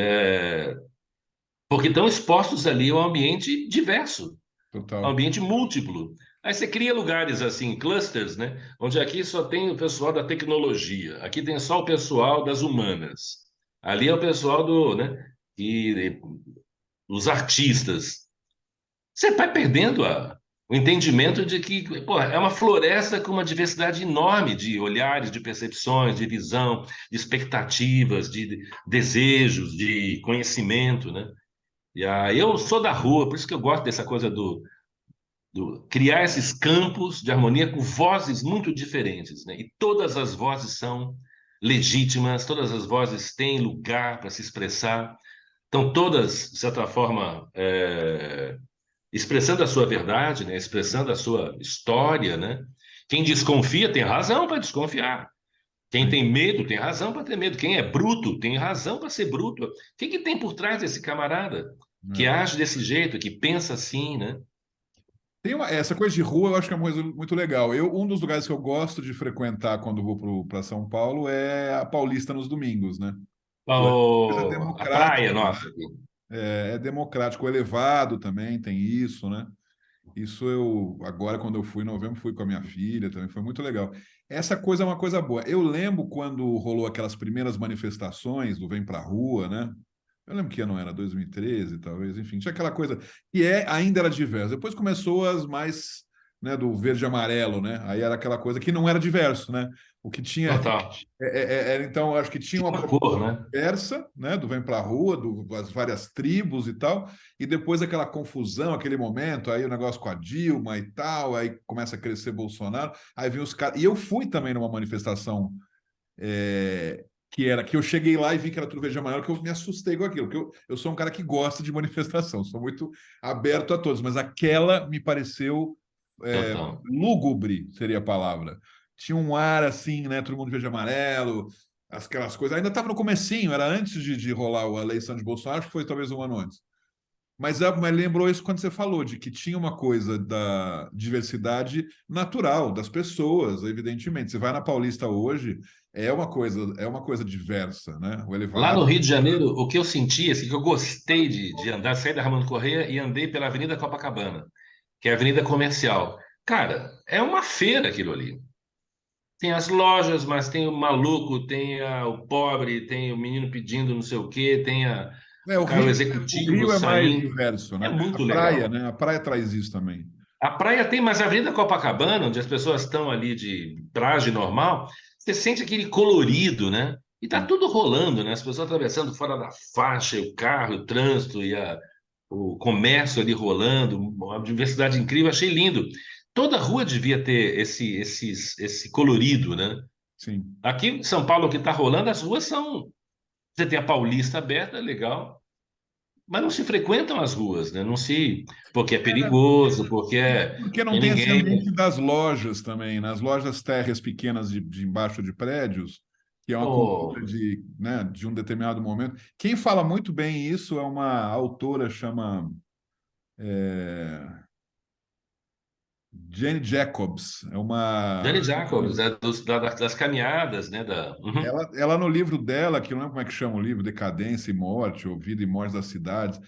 porque estão expostos ali ao ambiente diverso, ao Total. ambiente múltiplo. Aí você cria lugares assim, clusters, né? Onde aqui só tem o pessoal da tecnologia, aqui tem só o pessoal das humanas, ali é o pessoal né? E os artistas. Você vai perdendo o entendimento de que, pô, é uma floresta com uma diversidade enorme de olhares, de percepções, de visão, de expectativas, de desejos, de conhecimento, né? E aí eu sou da rua, por isso que eu gosto dessa coisa do criar esses campos de harmonia com vozes muito diferentes, né? E todas as vozes são legítimas, todas as vozes têm lugar para se expressar, estão todas, de certa forma, expressando a sua verdade, né? Expressando a sua história, né? Quem desconfia tem razão para desconfiar. Quem Sim. tem medo tem razão para ter medo. Quem é bruto tem razão para ser bruto. O que que tem por trás desse camarada que É. age desse jeito, que pensa assim, né? Essa coisa de rua, eu acho que é uma coisa muito legal. Um dos lugares que eu gosto de frequentar quando vou para São Paulo é a Paulista nos domingos, né? Pô, é coisa A praia democrática, nossa. é democrático, elevado também, tem isso, né? Isso eu, agora, quando eu fui em novembro, fui com a minha filha também, foi muito legal. Essa coisa é uma coisa boa. Eu lembro quando rolou aquelas primeiras manifestações do Vem Pra Rua, né? Eu lembro que ano era 2013, talvez, enfim, tinha aquela coisa que ainda era diverso. Depois começou as mais, né, do verde e amarelo, né? Aí era aquela coisa que não era diverso, né? O que tinha. Total. Então, acho que tinha Tinha uma uma cor, proposta né? diversa, né? Do Vem Pra Rua, das várias tribos e tal, e depois aquela confusão, aquele momento, aí o negócio com a Dilma e tal, aí começa a crescer Bolsonaro, aí vem os caras. E eu fui também numa manifestação que eu cheguei lá e vi que era tudo verde e amarelo, que eu me assustei com aquilo, porque eu sou um cara que gosta de manifestação, sou muito aberto a todos, mas aquela me pareceu Total. lúgubre, seria a palavra. Tinha um ar assim, né? Todo mundo verde e amarelo, aquelas coisas. Ainda estava no comecinho, era antes de rolar a eleição de Bolsonaro, acho que foi talvez um ano antes. Mas lembrou isso quando você falou de que tinha uma coisa da diversidade natural das pessoas, evidentemente. Você vai na Paulista hoje, é uma coisa diversa, né? O Lá no elevado. Rio de Janeiro, o que eu senti, assim, que eu gostei de andar, saí da Ramon Corrêa e andei pela Avenida Copacabana, que é a avenida comercial. Cara, é uma feira aquilo ali. Tem as lojas, mas tem o maluco, tem o pobre, tem o menino pedindo não sei o quê, tem O o cara o Rio, o executivo Rio é mais saindo. diverso, É né? A muito praia, legal. né? A praia traz isso também. A praia tem, mas a Avenida Copacabana, onde as pessoas estão ali de traje normal, você sente aquele colorido, né? E tá tudo rolando, né? As pessoas atravessando fora da faixa, o carro, o trânsito e o comércio ali rolando, uma diversidade incrível, achei lindo. Toda rua devia ter esse colorido, né? Sim. Aqui em São Paulo, o que está rolando, as ruas são. Você tem a Paulista aberta, legal, mas não se frequentam as ruas, né? Não se. Porque é perigoso, porque Porque não tem tem esse ninguém. ambiente das lojas também, nas lojas térreas pequenas de embaixo de prédios, que é uma Pô, cultura de um determinado momento. Quem fala muito bem isso é uma autora chama Jane Jacobs. É uma Jane Jacobs, é das caminhadas, né? Uhum. ela no livro dela, que eu não lembro como é que chama o livro, Decadência e Morte, ou Vida e Morte das Cidades,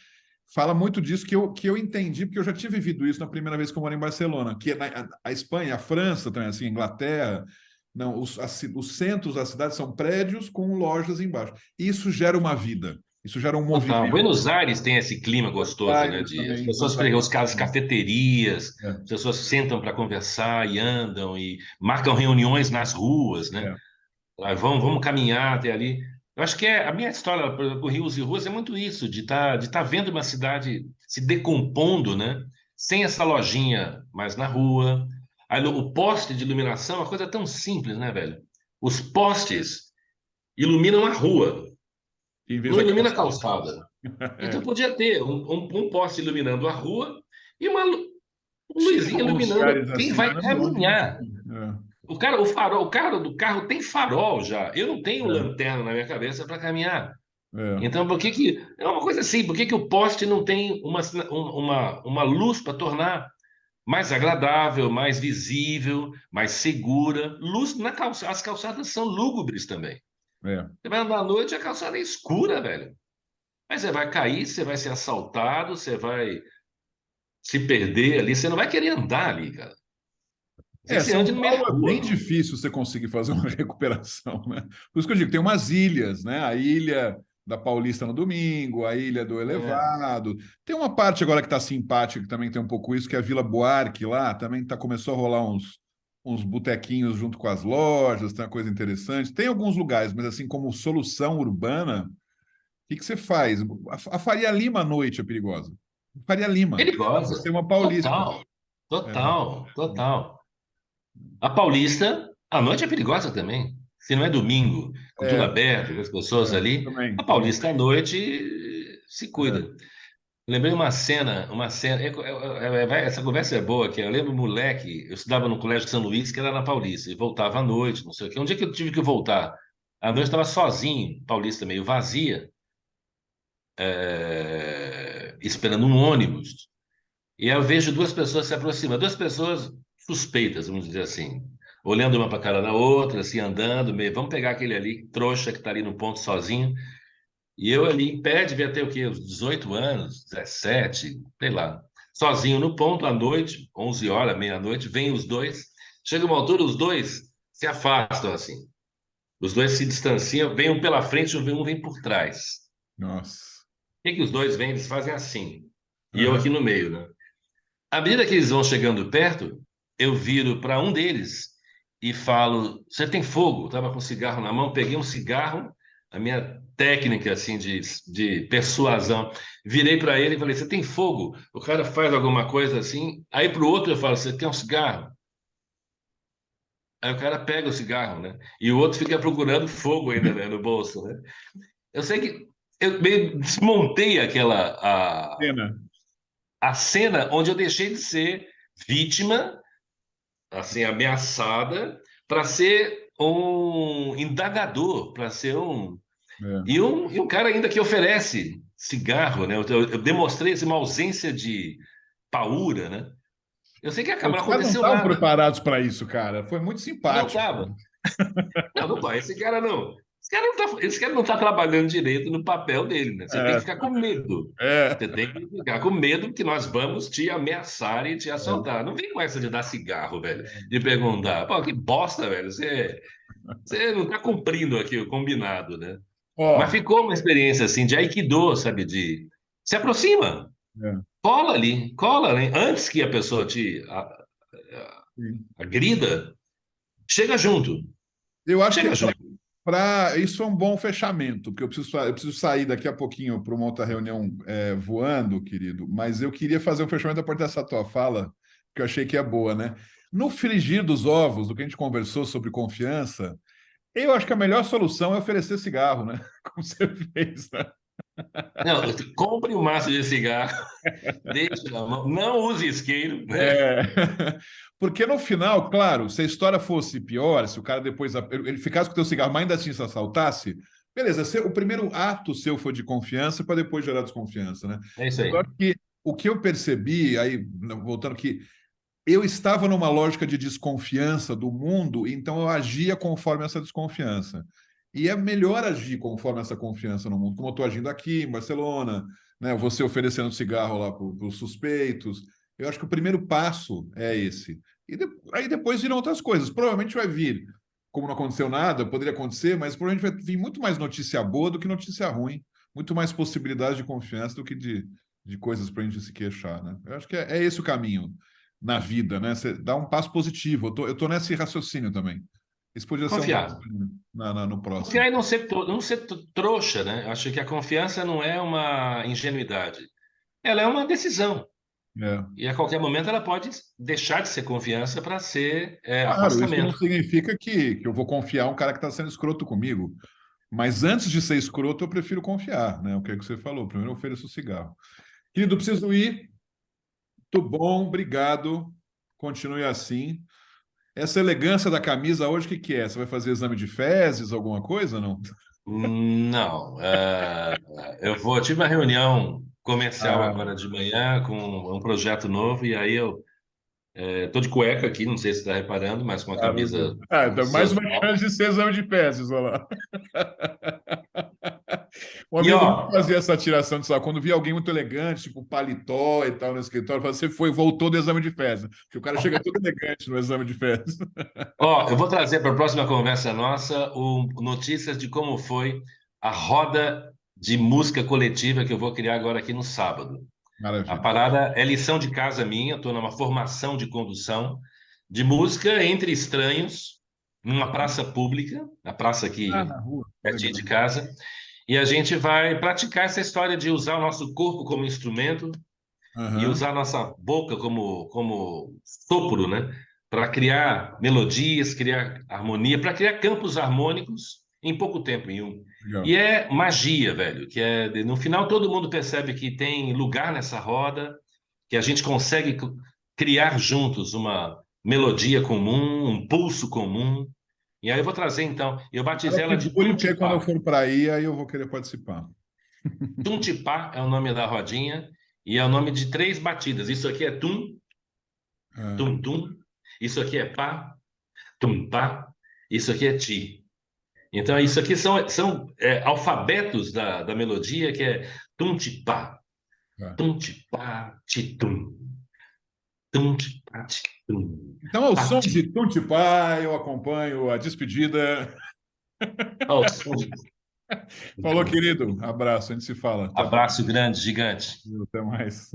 fala muito disso que eu entendi, porque eu já tinha vivido isso na primeira vez que eu moro em Barcelona, que é a Espanha, a França também, assim, a Inglaterra, não, os centros da cidade são prédios com lojas embaixo. Isso gera uma vida, isso gera um Total. movimento. Buenos Aires tem esse clima gostoso, né? Aires De as também, pessoas pegam os exatamente. caras, cafeterias, as É, pessoas sentam para conversar e andam e marcam reuniões nas ruas, né? é, Vamos caminhar até ali. Eu acho que a minha história por Rios e Ruas é muito isso, de tá vendo uma cidade se decompondo, né? Sem essa lojinha mais na rua. Aí, o poste de iluminação é uma coisa tão simples, né, velho? Os postes iluminam a rua, em vez não da ilumina a calçada. calçada. Então É. podia ter um poste iluminando a rua e uma Tinha luzinha alguns lugares iluminando quem assim, vai mas não longe não caminhar. tinha. O cara, o farol, o cara do carro tem farol já. Eu não tenho É, lanterna na minha cabeça para caminhar. é. Então, por que que é uma coisa assim? Por que que o poste não tem uma luz para tornar mais agradável, mais visível, mais segura? Luz na calçada. As calçadas são lúgubres também. É. Você vai andar à noite, a calçada é escura, velho. Mas você vai cair, você vai ser assaltado, você vai se perder ali, você não vai querer andar ali, cara. Você que você São ande no meio da Paulo é bem rua. difícil você conseguir fazer uma recuperação, né? Por isso que eu digo, tem umas ilhas, né? A ilha da Paulista no domingo, a ilha do É, Elevado. Tem uma parte agora que está simpática, que também tem um pouco isso, que é a Vila Buarque lá, também começou a rolar uns botequinhos junto com as lojas, tem uma coisa interessante. Tem alguns lugares, mas assim, como solução urbana, o que você faz? A Faria Lima à noite é perigosa. Faria Lima, por ser perigosa. uma paulista. Total. É, Total. Total. A Paulista, à noite é perigosa também. Se não é domingo, com tudo é, aberto, com as pessoas ali, a também. Paulista à noite se É. cuida. Lembrei uma cena. Essa conversa é boa, que eu lembro moleque, eu estudava no Colégio São Luís, que era na Paulista, e voltava à noite, não sei o quê. Um dia que eu tive que voltar, à noite estava sozinho, Paulista meio vazia, esperando um ônibus. E aí eu vejo duas pessoas se aproximando, duas pessoas suspeitas, vamos dizer assim, olhando uma para a cara da outra, assim, andando, meio, vamos pegar aquele ali, trouxa que está ali no ponto sozinho. E eu ali em pé, devia ter o quê? Uns 18 anos, 17, sei lá. Sozinho no ponto, à noite, 11 horas, meia-noite, vêm os dois. Chega uma altura, os dois se afastam assim. Os dois se distanciam, vem um pela frente, um vem por trás. Nossa. O que que os dois vêm? Eles fazem assim. E eu aqui Aham. no meio, né? À medida que eles vão chegando perto, eu viro para um deles e falo: você tem fogo? Estava com um cigarro na mão, peguei um cigarro, a minha técnica assim de persuasão, virei para ele e falei: você tem fogo? O cara faz alguma coisa assim, aí para o outro eu falo: você tem um cigarro? Aí o cara pega o cigarro, né? E o outro fica procurando fogo ainda, né, no bolso, né? Eu sei que eu meio desmontei Pena. a cena onde eu deixei de ser vítima, assim, ameaçada, para ser um indagador, para ser um É. e um cara ainda que oferece cigarro, né? Eu demonstrei assim, uma ausência de paura, né? Eu sei que acabou, Os não caras não aconteceu estavam nada. preparados para isso, cara. Foi muito Não simpático. estava. Não, não vai. Esse cara não. Esse cara não tá trabalhando direito no papel dele, né? Você tem que É, ficar com medo. é, Você tem que ficar com medo que nós vamos te ameaçar e te é. assaltar. Não vem com essa de dar cigarro, velho. De perguntar, pô, que bosta, velho. Você não tá cumprindo aqui o combinado, né? Mas Ó, ficou uma experiência assim de Aikido, sabe? De se aproxima, é, cola, né? Antes que a pessoa te sim. agrida, chega junto. Eu acho que Chega junto. isso é um bom fechamento, porque eu preciso sair daqui a pouquinho para uma outra reunião voando, querido, mas eu queria fazer um fechamento a partir dessa tua fala, que eu achei que é boa, né? No frigir dos ovos, do que a gente conversou sobre confiança, eu acho que a melhor solução é oferecer cigarro, né? Como você fez, né? Não, compre um maço de cigarro, deixe na mão, não use isqueiro, né? É. Porque no final, claro, se a história fosse pior, se o cara depois ele ficasse com o teu cigarro, mas ainda assim se assaltasse, beleza, o primeiro ato seu foi de confiança para depois gerar desconfiança, né? É isso Eu aí. acho que o que eu percebi, aí voltando que eu estava numa lógica de desconfiança do mundo, então eu agia conforme essa desconfiança. E é melhor agir conforme essa confiança no mundo, como eu estou agindo aqui em Barcelona, né? Você oferecendo cigarro lá para os suspeitos. Eu acho que o primeiro passo é esse. Aí depois virão outras coisas. Provavelmente vai vir, como não aconteceu nada, poderia acontecer, mas provavelmente vai vir muito mais notícia boa do que notícia ruim, muito mais possibilidades de confiança do que de coisas para a gente se queixar, né? Eu acho que é esse o caminho na vida, né? Você dá um passo positivo. Eu tô nesse raciocínio também. Isso podia ser um Confiar. no próximo. Confiar e não ser trouxa, né? Eu acho que a confiança não é uma ingenuidade. Ela é uma decisão. É. E a qualquer momento ela pode deixar de ser confiança para ser Claro, isso não afastamento. significa que eu vou confiar um cara que está sendo escroto comigo. Mas antes de ser escroto, eu prefiro confiar, né? O que é que você falou? Primeiro eu ofereço o cigarro. Querido, preciso ir. Muito bom, obrigado. Continue assim. Essa elegância da camisa hoje, o que que é? Você vai fazer exame de fezes, alguma coisa, não? Não. Eu tive uma reunião comercial Ah, agora de manhã com um projeto novo, e aí eu tô de cueca aqui, não sei se você está reparando, mas com a camisa então mais uma sensual. chance de ser exame de fezes, olha lá. Um E amigo ó, meu fazia essa tiração de sarro. Quando via alguém muito elegante, tipo paletó e tal, no escritório, falava, você voltou do exame de fezes. Porque o cara chega todo elegante no exame de fezes. eu vou trazer para a próxima conversa nossa notícias de como foi a roda de música coletiva que eu vou criar agora aqui no sábado. A Maravilha. parada é lição de casa minha, estou numa formação de condução de música entre estranhos, numa praça pública, a praça Ah, aqui na rua. pertinho Legal. de casa, e a gente vai praticar essa história de usar o nosso corpo como instrumento e Aham. usar a nossa boca como sopro, né? Para criar melodias, criar harmonia, para criar campos harmônicos em pouco tempo, em um. E Legal. é magia, velho, que no final todo mundo percebe que tem lugar nessa roda, que a gente consegue criar juntos uma melodia comum, um pulso comum. E aí eu vou trazer então, eu Cara, batizei ela de segure, porque aí quando eu Tuntipá. for para aí, aí eu vou querer participar. Tuntipá é o nome da rodinha e é o nome de três batidas. Isso aqui é tum, É. tum, tum. Isso aqui é pá, tum, pá. Isso aqui é ti. Então, isso aqui são alfabetos da melodia, que é É. tum, ti, pá, ti, tum, ti, pá, ti, tum, Então, ao pá, som ti. de Tum-Ti-Pá, eu acompanho a despedida. Ó, som de- Falou, querido. Abraço, a gente se fala. Até mais. Abraço grande, gigante. Até mais.